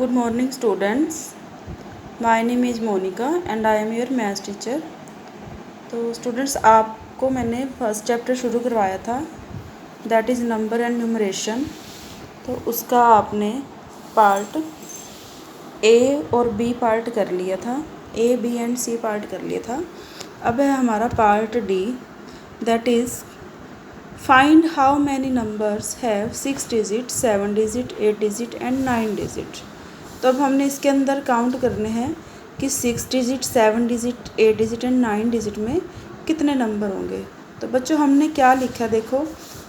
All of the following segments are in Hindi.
Good morning students. My name is Monica and I am your maths teacher. तो स्टूडेंट्स आपको मैंने फर्स्ट चैप्टर शुरू करवाया था, that is number and numeration. तो उसका आपने पार्ट ए और बी पार्ट कर लिया था, A B and C part कर लिया था। अब है हमारा part D, that is find how many numbers have 6 digit, 7 digit, 8 digit and 9 digit. तो अब हमने इसके अंदर काउंट करने हैं कि 6 digit, 7 digit, 8 digit and 9 digit में कितने नंबर होंगे। तो बच्चों हमने क्या लिखा, देखो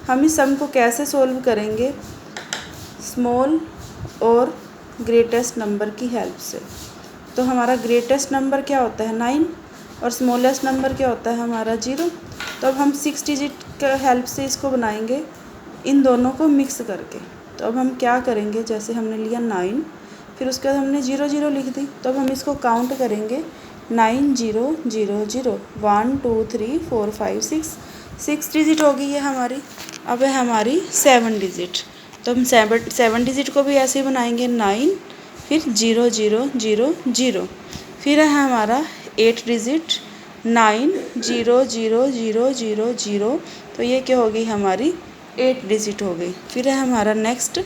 हम इस सम को कैसे सोल्व करेंगे, स्मॉल और ग्रेटेस्ट नंबर की हेल्प से। तो हमारा ग्रेटेस्ट नंबर क्या होता है 9 और स्मॉलेस्ट नंबर क्या होता है हमारा 0। तो अब हम 6 डिजिट का हेल्प से इसको बनाएंगे, इन दोनों को मिक्स करके। तो अब हम क्या करेंगे, जैसे हमने लिया 9, फिर उसके बाद हमने 0 0 लिख दी। तो अब हम इसको काउंट करेंगे 9 0 0 0 1 2 3 4 5 6 डिजिट होगी ये हमारी। अब है हमारी 7 डिजिट। तो हम 7 डिजिट को भी ऐसे ही बनाएंगे 9 फिर 0 0 0 0। फिर है हमारा 8 डिजिट 9 0 0 0 0 0। तो ये क्या होगी हमारी 8 डिजिट हो गई। फिर है हमारा नेक्स्ट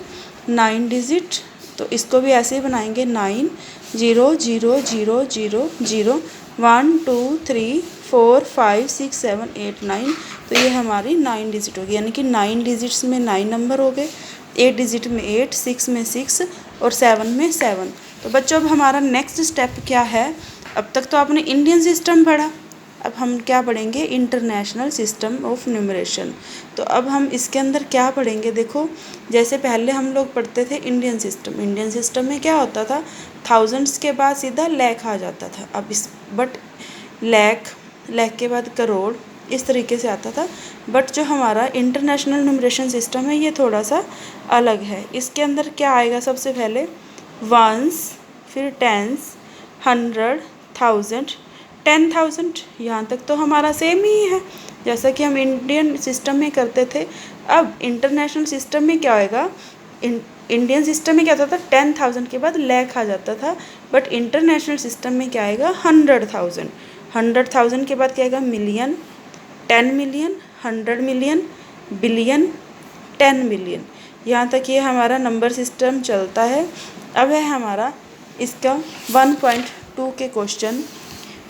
9 डिजिट, तो इसको भी ऐसे ही बनाएंगे 9 0 0 0 0 0 1 2 3 4 5 6 7 8 9। तो ये हमारी 9 डिजिट होगी, यानी कि 9 डिजिट्स में 9 नंबर हो गए, 8 डिजिट में 8, 6 में 6 और 7 में 7। तो बच्चों अब हमारा नेक्स्ट स्टेप क्या है, अब तक तो आपने इंडियन सिस्टम पढ़ा, अब हम क्या पढ़ेंगे, इंटरनेशनल सिस्टम ऑफ न्यूमरेशन। तो अब हम इसके अंदर क्या पढ़ेंगे, देखो जैसे पहले हम लोग पढ़ते थे इंडियन सिस्टम में क्या होता था, थाउजेंड्स के बाद सीधा लाख आ जाता था। अब इस बट लाख के बाद करोड़, इस तरीके से आता था। बट जो हमारा इंटरनेशनल न्यूमरेशन सिस्टम है ये थोड़ा सा अलग है। इसके अंदर क्या आएगा, सबसे पहले वंस, फिर टेंस, 100, 1000, 10,000। यहाँ तक तो हमारा सेम ही है जैसा कि हम इंडियन सिस्टम में करते थे। अब इंटरनेशनल सिस्टम में क्या होएगा, इंडियन सिस्टम में क्या होता था 10,000 के बाद लाख आ जाता था, बट इंटरनेशनल सिस्टम में क्या आएगा 100,000। 100,000 के बाद क्या आएगा million, 10 million, 100 million, billion, 10 million. यहाँ तक ये हमारा नंबर सिस्टम चलता है। अब है हमारा इसका 1.2 के question,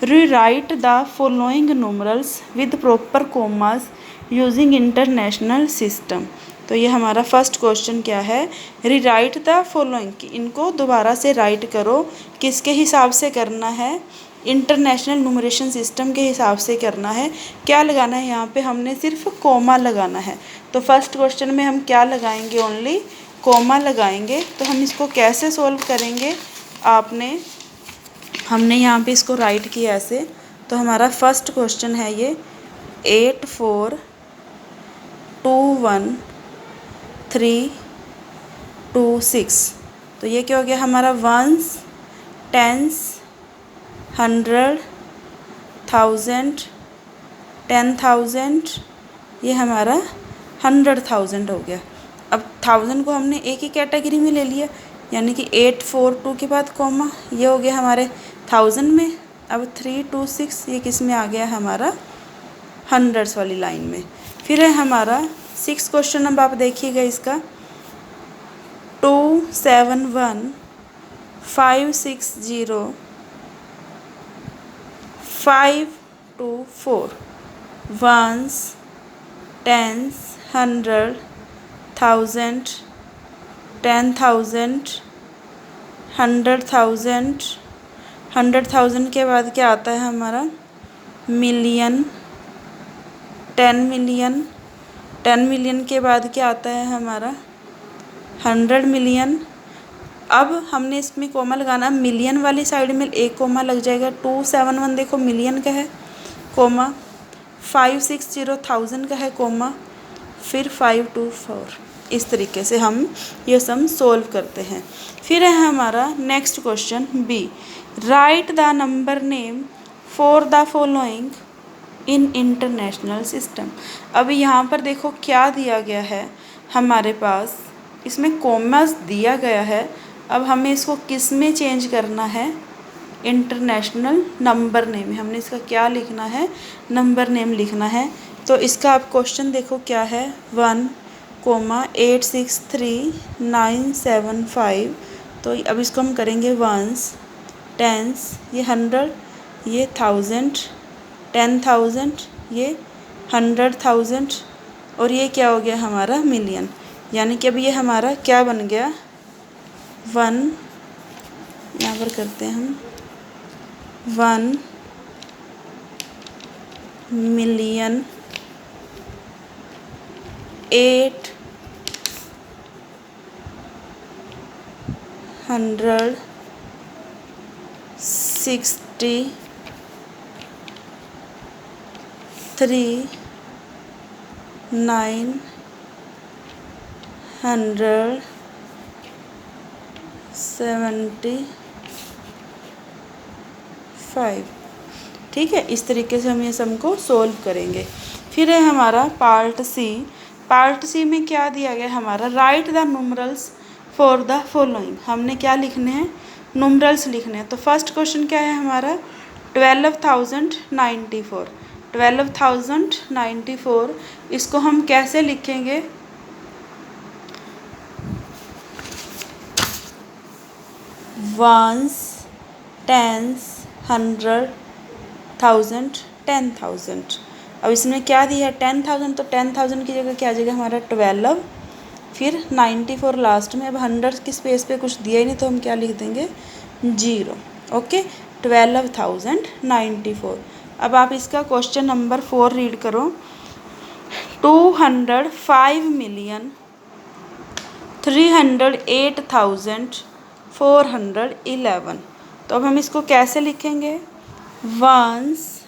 rewrite the following numerals with proper commas using international system. तो ये हमारा फर्स्ट क्वेश्चन क्या है, रीराइट द फॉलोइंग, कि इनको दोबारा से राइट करो, किसके हिसाब से करना है, इंटरनेशनल न्यूमरेशन सिस्टम के हिसाब से करना है। क्या लगाना है यहाँ पे, हमने सिर्फ कॉमा लगाना है। तो फर्स्ट क्वेश्चन में हम क्या लगाएंगे, ओनली कॉमा लगाएंगे। तो हम इसको कैसे सोल्व करेंगे, हमने यहाँ पे इसको राइट किया ऐसे। तो हमारा फर्स्ट क्वेश्चन है ये 8 4 2 1 3 2 6। तो ये क्या हो गया हमारा वंस, टेंस, 100, 1000, 10,000, ये हमारा 100,000 हो गया। अब 1000 को हमने एक ही कैटेगरी में ले लिया, यानी कि 8 4 2 के बाद कॉमा, ये हो गया हमारे 1000 में। अब 3 2 6 ये किस में आ गया हमारा हंड्रेड्स वाली लाइन में। फिर है हमारा 6 क्वेश्चन, अब आप देखिएगा इसका 2 7 1 5 6 0 5 2 4 वंस, टेंस, 100, 1000, 10,000, 100,000, 100,000 के बाद क्या आता है हमारा मिलियन, 10 मिलियन, 10 मिलियन के बाद क्या आता है हमारा 100 मिलियन। अब हमने इसमें कोमा लगाना, मिलियन वाली साइड में एक कोमा लग जाएगा, 271 देखो मिलियन का है कोमा, 560 1000 का है कोमा, फिर 524। इस तरीके से हम ये सम सोल्व करते हैं। फिर है हमारा next question B, write the number name for the following in international system. अभी यहाँ पर देखो क्या दिया गया है हमारे पास, इसमें कॉमास दिया गया है अब हमें इसको किस में चेंज करना है, इंटरनेशनल नंबर नेम। हमने इसका क्या लिखना है, नंबर नेम लिखना है। तो इसका आप क्वेश्चन देखो क्या है, 1,863,975। तो अब इसको हम करेंगे वंस, टेंस, ये 100, ये 1000, 10,000, ये 100,000, और ये क्या हो गया हमारा मिलियन। यानी कि अब ये हमारा क्या बन गया, 1, यहाँ पर करते हैं हम 1 मिलियन 863,975। ठीक है, इस तरीके से हम ये सम को सोल्व करेंगे। फिर है हमारा पार्ट सी। पार्ट सी में क्या दिया गया हमारा, write the numerals for the following. हमने क्या लिखने हैं, न्यूमरल्स लिखने हैं। तो फर्स्ट क्वेश्चन क्या है हमारा, 12,094। 12,094 इसको हम कैसे लिखेंगे, वंस, टेंस, 100, 1000, 10,000। अब इसमें क्या दिया है 10,000, तो 10,000 की जगह क्या आ जाएगा हमारा 12, फिर 94 लास्ट में। अब 100 की स्पेस पे कुछ दिया ही नहीं, तो हम क्या लिख देंगे 0। ओके, 12,094। अब आप इसका क्वेश्चन नंबर 4 रीड करो, 205,308,411। तो अब हम इसको कैसे लिखेंगे, ones,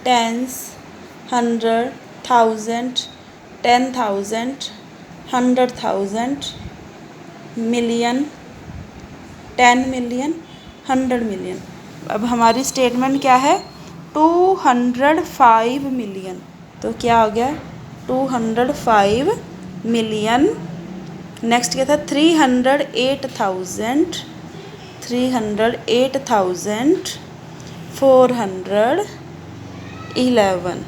tens, 100, 1000, 10,000, 100,000, million, 10 million, 100 million. अब हमारी स्टेटमेंट क्या है, 205 मिलियन। तो क्या हो गया 205 मिलियन। नेक्स्ट क्या था, 308,411।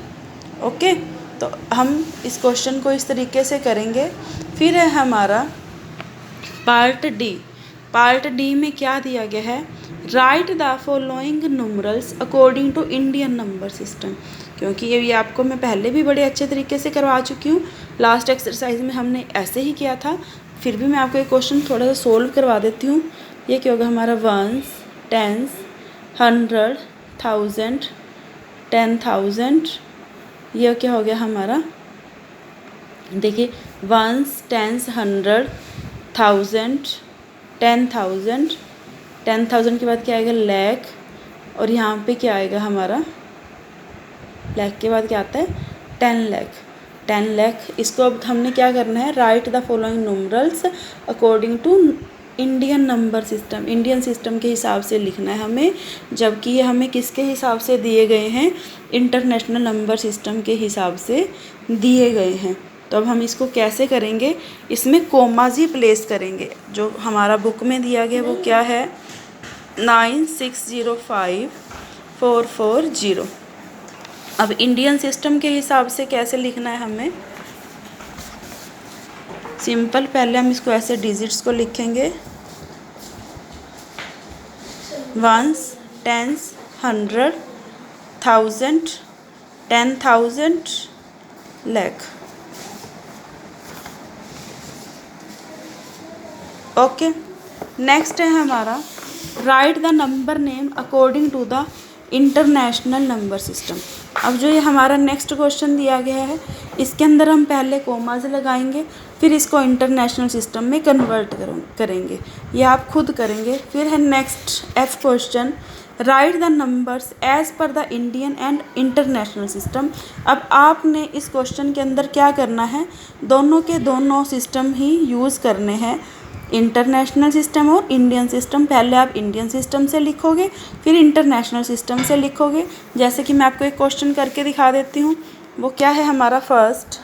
ओके, तो हम इस क्वेश्चन को इस तरीके से करेंगे। फिर है हमारा पार्ट डी। पार्ट डी में क्या दिया गया है, write the following numerals according to Indian number system. क्योंकि ये आपको मैं पहले भी बड़े अच्छे तरीके से करवा चुकी हूँ, लास्ट एक्सरसाइज में हमने ऐसे ही किया था। फिर भी मैं आपको ये क्वेश्चन थोड़ा सा सोल्व करवा देती हूँ। ये क्या होगा हमारा, वंस, टेंस, 100, 1000, 10,000। यह क्या हो गया हमारा, देखिए वंस, टेंस, 100, 1000, 10,000, 10,000 के बाद क्या आएगा, लाख। और यहाँ पे क्या आएगा हमारा, लाख के बाद क्या आता है, 10 लाख, 10 लाख। इसको अब हमने क्या करना है, write the following numerals according to Indian number system. Indian system के हिसाब से लिखना है हमें, जबकि ये हमें किसके हिसाब से दिए गए हैं, इंटरनेशनल नंबर सिस्टम के हिसाब से दिए गए हैं। तो अब हम इसको कैसे करेंगे, इसमें कोमाज ही प्लेस करेंगे। जो हमारा बुक में दिया गया वो क्या है, 9605440। अब इंडियन सिस्टम के हिसाब से कैसे लिखना है हमें, सिंपल, पहले हम इसको ऐसे डिजिट्स को लिखेंगे, ones, tens, 100, 1000, 10,000, lakh. Okay, next है हमारा write the number name according to the international number system. अब जो ये हमारा नेक्स्ट क्वेश्चन दिया गया है, इसके अंदर हम पहले कोमाज लगाएंगे, फिर इसको इंटरनेशनल सिस्टम में कन्वर्ट करेंगे। ये आप खुद करेंगे। फिर है next F question, write the numbers as per the Indian and international system. अब आपने इस क्वेश्चन के अंदर क्या करना है, दोनों के दोनों सिस्टम ही यूज़ करने हैं, इंटरनेशनल सिस्टम और इंडियन सिस्टम। पहले आप इंडियन सिस्टम से लिखोगे, फिर इंटरनेशनल सिस्टम से लिखोगे। जैसे कि मैं आपको एक क्वेश्चन करके दिखा देती हूँ। वो क्या है हमारा, फर्स्ट